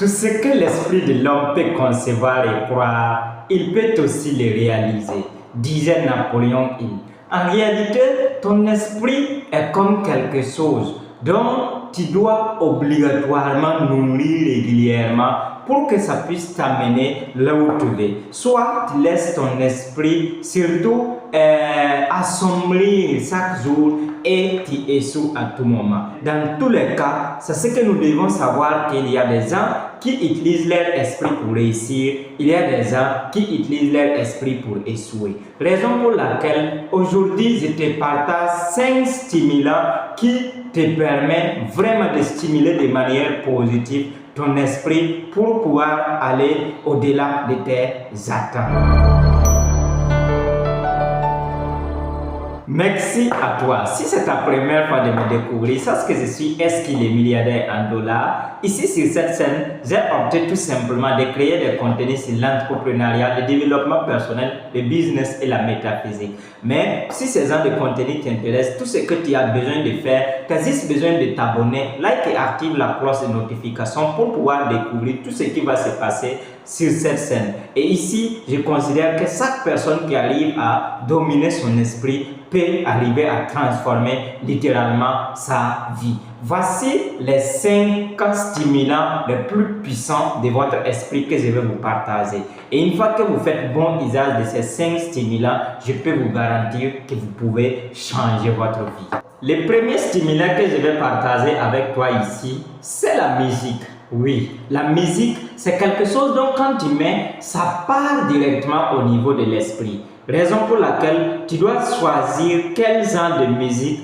Tout ce que l'esprit de l'homme peut concevoir et croire, il peut aussi le réaliser, disait Napoléon Hill. En réalité, ton esprit est comme quelque chose dont tu dois obligatoirement nourrir régulièrement pour que ça puisse t'amener là où tu veux. Soit tu laisses ton esprit surtout assombrir chaque jour et tu échoues à tout moment. Dans tous les cas, c'est ce que nous devons savoir, qu'il y a des gens qui utilisent leur esprit pour réussir, il y a des gens qui utilisent leur esprit pour échouer. Raison pour laquelle aujourd'hui je te partage 5 stimulants qui te permettent vraiment de stimuler de manière positive ton esprit pour pouvoir aller au-delà de tes attentes. Merci à toi. Si c'est ta première fois de me découvrir, sache que je suis Eskil, milliardaire en dollars. Ici sur cette chaîne, j'ai opté tout simplement de créer des contenus sur l'entrepreneuriat, le développement personnel, le business et la métaphysique. Mais si ces genres de contenus t'intéressent, tout ce que tu as besoin de faire, tu as juste besoin de t'abonner, like et active la cloche de notification pour pouvoir découvrir tout ce qui va se passer sur cette chaîne. Et ici, je considère que chaque personne qui arrive à dominer son esprit peut arriver à transformer littéralement sa vie. Voici les 5 stimulants les plus puissants de votre esprit que je vais vous partager. Et une fois que vous faites bon usage de ces 5 stimulants, je peux vous garantir que vous pouvez changer votre vie. Le premier stimulant que je vais partager avec toi ici, c'est la musique. Oui, la musique, c'est quelque chose dont quand tu mets, ça part directement au niveau de l'esprit. Raison pour laquelle tu dois choisir quel genre de musique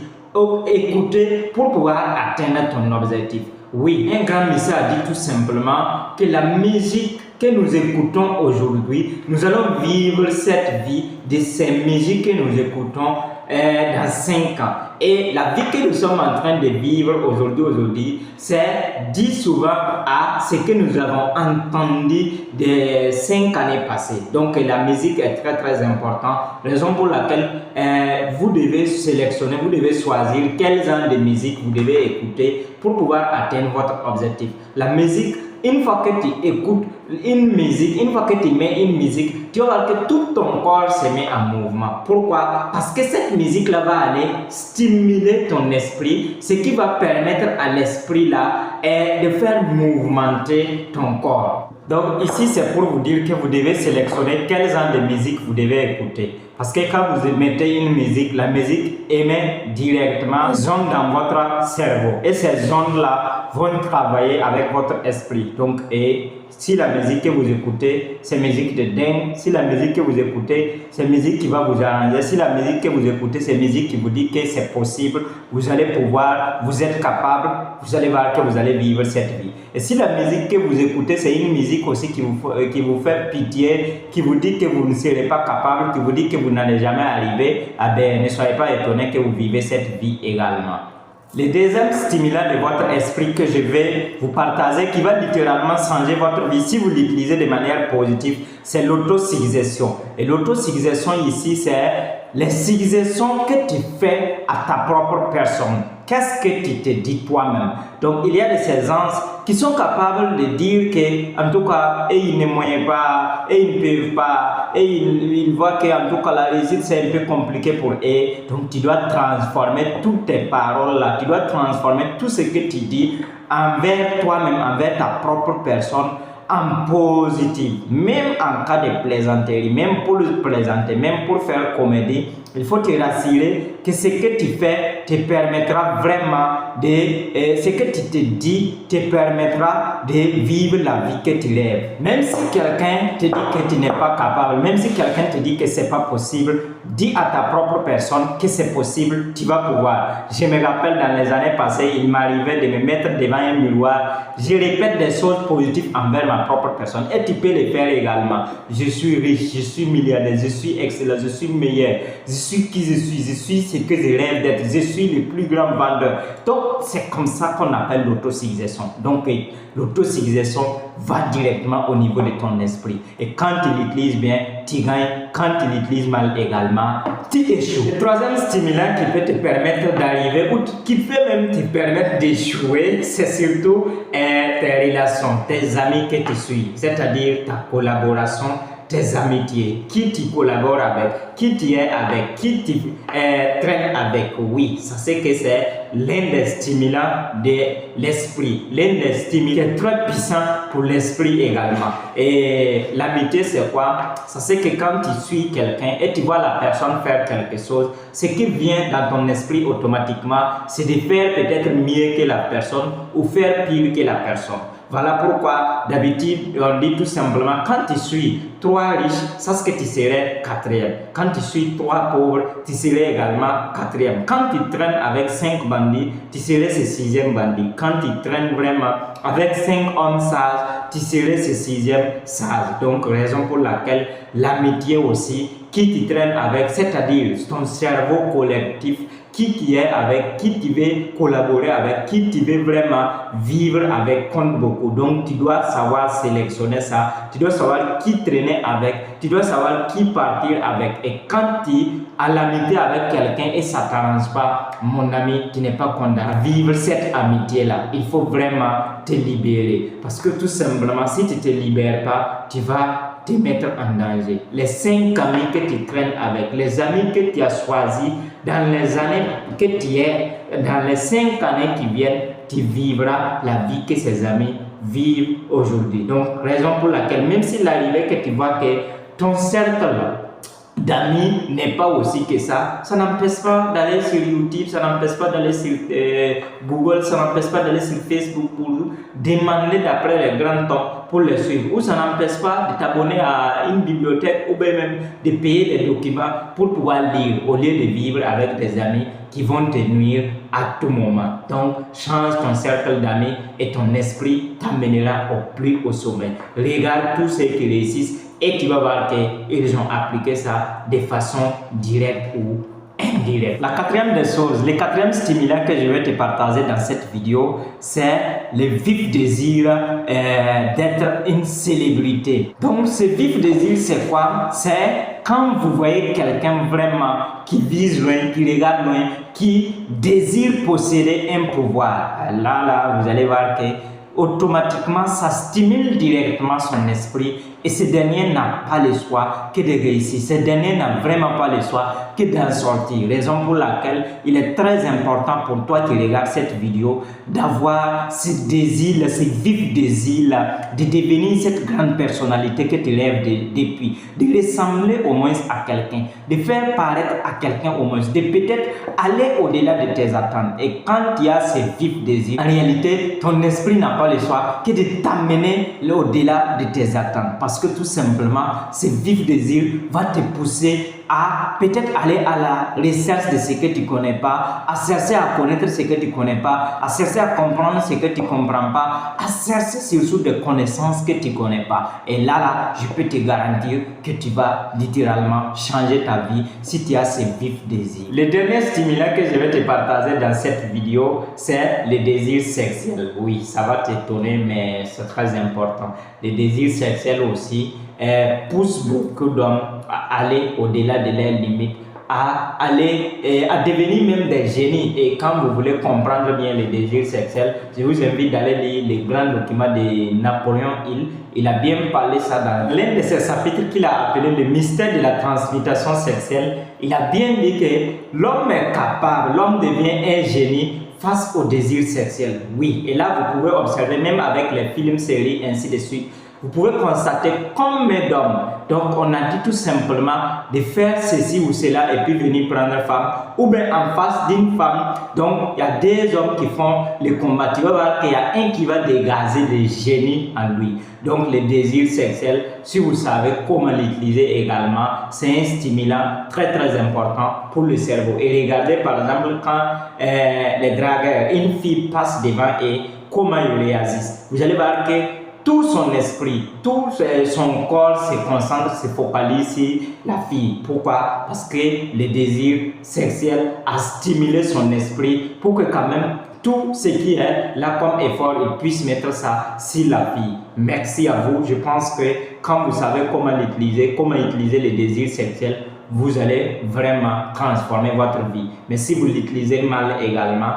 écouter pour pouvoir atteindre ton objectif. Oui, un grand monsieur a dit tout simplement que la musique que nous écoutons aujourd'hui, nous allons vivre cette vie de ces musiques que nous écoutons dans 5 ans. Et la vie que nous sommes en train de vivre aujourd'hui, c'est dit souvent à ce que nous avons entendu des 5 années passées. Donc la musique est très importante. Raison pour laquelle vous devez sélectionner, vous devez choisir quel genre de musique vous devez écouter pour pouvoir atteindre votre objectif. La musique, une fois que tu écoutes une musique, une fois que tu mets une musique, tu vas voir que tout ton corps se met en mouvement. Pourquoi? Parce que cette musique-là va aller stimuler ton esprit, ce qui va permettre à l'esprit-là de faire mouvementer ton corps. Donc ici, c'est pour vous dire que vous devez sélectionner quel genre de musique vous devez écouter. Parce que quand vous mettez une musique, la musique émet directement zone dans votre cerveau. Et ces zones-là vont travailler avec votre esprit. Donc, et si la musique que vous écoutez, c'est musique de dingue. Si la musique que vous écoutez, c'est musique qui va vous arranger. Si la musique que vous écoutez, c'est musique qui vous dit que c'est possible, vous allez pouvoir, vous êtes capable, vous allez voir que vous allez vivre cette vie. Et si la musique que vous écoutez, c'est une musique aussi qui vous fait pitié, qui vous dit que vous ne serez pas capable, qui vous dit que vous n'allez jamais arriver, ah ben, ne soyez pas étonné que vous vivez cette vie également. Le deuxième stimulant de votre esprit que je vais vous partager, qui va littéralement changer votre vie si vous l'utilisez de manière positive, c'est l'autosuggestion. Et l'autosuggestion ici, c'est les suggestions que tu fais à ta propre personne. Qu'est-ce que tu te dis toi-même? Donc, il y a de ces gens qui sont capables de dire que, en tout cas, ils ne moyennent pas, et ils ne peuvent pas, et ils voient qu'en tout cas, la réussite, c'est un peu compliqué pour eux. Donc, tu dois transformer toutes tes paroles là, tu dois transformer tout ce que tu dis envers toi-même, envers ta propre personne, en positif, même en cas de plaisanterie, même pour le plaisanter, même pour faire comédie, il faut te rassurer que ce que tu fais te permettra vraiment de, ce que tu te dis te permettra de vivre la vie que tu rêves. Même si quelqu'un te dit que tu n'es pas capable, même si quelqu'un te dit que c'est pas possible, dis à ta propre personne que c'est possible, tu vas pouvoir. Je me rappelle dans les années passées, il m'arrivait de me mettre devant un miroir, je répète des choses positives envers ma propre personne et tu peux le faire également. Je suis riche, je suis milliardaire, je suis excellent, je suis meilleur, je suis qui je suis ce que je rêve d'être, je suis le plus grand vendeur. Donc c'est comme ça qu'on appelle l'autosuggestion. Donc l'autosuggestion va directement au niveau de ton esprit. Et quand tu l'utilises bien, tu gagnes. Quand tu l'utilises mal également, tu échoues. Le troisième stimulant qui peut te permettre d'arriver, ou qui peut même te permettre d'échouer, c'est surtout tes relations, tes amis que tu suis, c'est-à-dire ta collaboration, tes amitiés, qui tu collabores avec, qui tu es avec, qui tu traînes avec. Oui, ça c'est que c'est l'un des stimulants de l'esprit, l'un des stimulants qui est très puissant pour l'esprit également. Et l'amitié c'est quoi? Ça c'est que quand tu suis quelqu'un et tu vois la personne faire quelque chose, ce qui vient dans ton esprit automatiquement, c'est de faire peut-être mieux que la personne ou faire pire que la personne. Voilà pourquoi d'habitude on dit tout simplement quand tu suis 3 riches, ça c'est que tu serais 4e. Quand tu suis 3 pauvres, tu serais également 4e. Quand tu traînes avec 5 bandits, tu serais ce 6e bandit. Quand tu traînes vraiment avec 5 hommes sages, tu serais ce 6e sage. Donc raison pour laquelle l'amitié aussi, qui tu traînes avec, c'est-à-dire ton cerveau collectif, qui est avec, qui tu veux collaborer avec, qui tu veux vraiment vivre avec, compte beaucoup. Donc tu dois savoir sélectionner ça, tu dois savoir qui traîner avec, tu dois savoir qui partir avec. Et quand tu as l'amitié avec quelqu'un et ça ne t'arrange pas, mon ami, tu n'es pas condamné à vivre cette amitié-là. Il faut vraiment te libérer. Parce que tout simplement, si tu ne te libères pas, tu vas te mettre en danger. Les 5 amis que tu traînes avec, les amis que tu as choisis dans les années que tu es, dans les 5 années qui viennent, tu vivras la vie que ces amis vivent aujourd'hui. Donc, raison pour laquelle, même s'il arrivait que tu vois que ton cercle d'amis n'est pas aussi que ça n'empêche pas d'aller sur YouTube, ça n'empêche pas d'aller sur Google, ça n'empêche pas d'aller sur Facebook pour demander d'après les grands temps pour les suivre, ou ça n'empêche pas de t'abonner à une bibliothèque ou bien même de payer des documents pour pouvoir lire au lieu de vivre avec des amis qui vont te nuire à tout moment. Donc change ton cercle d'amis et ton esprit t'amènera au plus haut sommet. Regarde tous ceux qui réussissent et tu vas voir qu'ils ont appliqué ça de façon directe ou indirecte. La 4e des choses, le 4e stimulant que je vais te partager dans cette vidéo, c'est le vif désir d'être une célébrité. Donc ce vif désir, c'est quoi? C'est quand vous voyez quelqu'un vraiment qui vise loin, qui regarde loin, qui désire posséder un pouvoir. Là, vous allez voir que automatiquement, ça stimule directement son esprit et ce dernier n'a pas le choix que de réussir. Ce dernier n'a vraiment pas le choix que d'en sortir. Raison pour laquelle il est très important pour toi qui regardes cette vidéo d'avoir ce désir, ce vif désir de devenir cette grande personnalité que tu rêves depuis, de ressembler au moins à quelqu'un, de faire paraître à quelqu'un au moins, de peut-être aller au-delà de tes attentes. Et quand tu as ce vif désir, en réalité, ton esprit n'a pas le choix que de t'amener au-delà de tes attentes. Parce que tout simplement, ce vif désir va te pousser à peut-être aller à la recherche de ce que tu ne connais pas, à chercher à connaître ce que tu ne connais pas, à chercher à comprendre ce que tu ne comprends pas, à chercher surtout des connaissances que tu ne connais pas. Et là, je peux te garantir que tu vas littéralement changer ta vie si tu as ce vif désir. Le dernier stimulant que je vais te partager dans cette vidéo, c'est le désir sexuel. Oui, ça va t'étonner, mais c'est très important. Le désir sexuel aussi pousse beaucoup d'hommes à aller au-delà de leurs limites, à devenir même des génies. Et quand vous voulez comprendre bien les désirs sexuels, je vous invite d'aller lire les grands documents de Napoléon Hill. Il a bien parlé ça dans l'un de ses chapitres qu'il a appelé le mystère de la transmutation sexuelle. Il a bien dit que l'homme est capable, l'homme devient un génie face au désir sexuel. Oui, et là vous pouvez observer même avec les films, séries, ainsi de suite. Vous pouvez constater combien d'hommes, donc on a dit tout simplement de faire ceci ou cela et puis venir prendre femme, ou bien en face d'une femme, donc il y a des hommes qui font le combat, tu vas voir qu'il y a un qui va dégager des génies en lui. Donc le désir sexuel, si vous savez comment l'utiliser également, c'est un stimulant très important pour le cerveau. Et regardez par exemple quand les dragueurs, une fille passe devant et comment ils réagissent. Vous allez voir que tout son esprit, tout son corps se concentre, se focalise sur la fille. Pourquoi? Parce que le désir sexuel a stimulé son esprit pour que quand même tout ce qui est là comme effort, il puisse mettre ça sur la fille. Merci à vous. Je pense que quand vous savez comment utiliser le désir sexuel, vous allez vraiment transformer votre vie. Mais si vous l'utilisez mal également,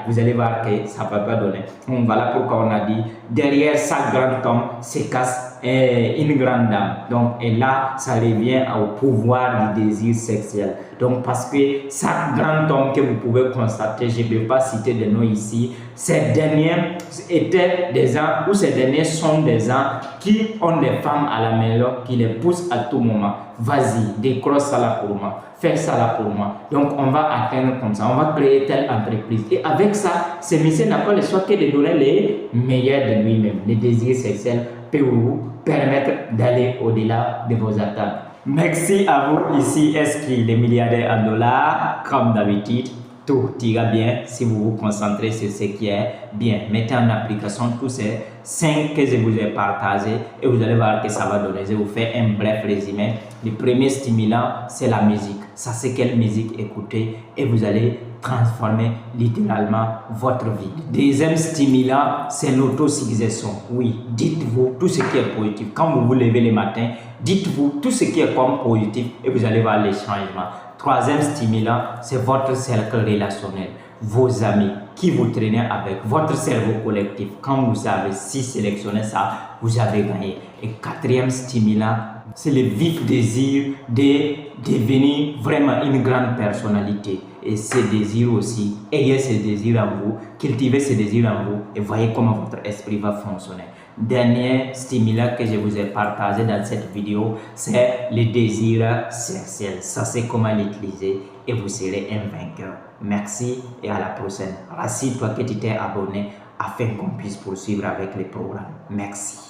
vous allez voir que ça ne va pas donner. Donc voilà pourquoi on a dit, derrière chaque grand homme se cache une grande dame. Donc, et là, ça revient au pouvoir du désir sexuel. Donc, parce que chaque grand homme que vous pouvez constater, je ne vais pas citer de noms ici, ces derniers étaient des gens, ou ces derniers sont des gens qui ont des femmes à la maison, qui les poussent à tout moment. Vas-y, décroche ça là pour moi, fais ça là pour moi. Donc, on va atteindre comme ça, on va créer telle entreprise. Et avec ça, ce monsieur n'a pas le choix que de donner les meilleurs de lui-même. Les désirs sexuels peut vous permettre d'aller au-delà de vos attentes. Merci à vous. Ici, Eski, les milliardaires en dollars. Comme d'habitude, tout ira bien si vous vous concentrez sur ce qui est bien. Mettez en application tous ces 5 que je vous ai partagés et vous allez voir que ça va donner. Je vous fais un bref résumé. Le premier stimulant, c'est la musique. Ça, c'est quelle musique écouter et vous allez transformer littéralement votre vie. Deuxième stimulant, c'est l'autosuggestion. Oui, dites-vous tout ce qui est positif. Quand vous vous levez le matin, dites-vous tout ce qui est comme positif et vous allez voir les changements. Troisième stimulant, c'est votre cercle relationnel. Vos amis, qui vous traînez avec, votre cerveau collectif. Quand vous avez si sélectionné ça, vous avez gagné. Et quatrième stimulant, c'est le vif désir de devenir vraiment une grande personnalité. Et ce désir aussi, ayez ce désir en vous, cultivez ce désir en vous et voyez comment votre esprit va fonctionner. Dernier stimulant que je vous ai partagé dans cette vidéo, c'est le désir sexuel. Ça, c'est comment l'utiliser et vous serez un vainqueur. Merci et à la prochaine. Rassure-toi que tu t'es abonné afin qu'on puisse poursuivre avec les programmes. Merci.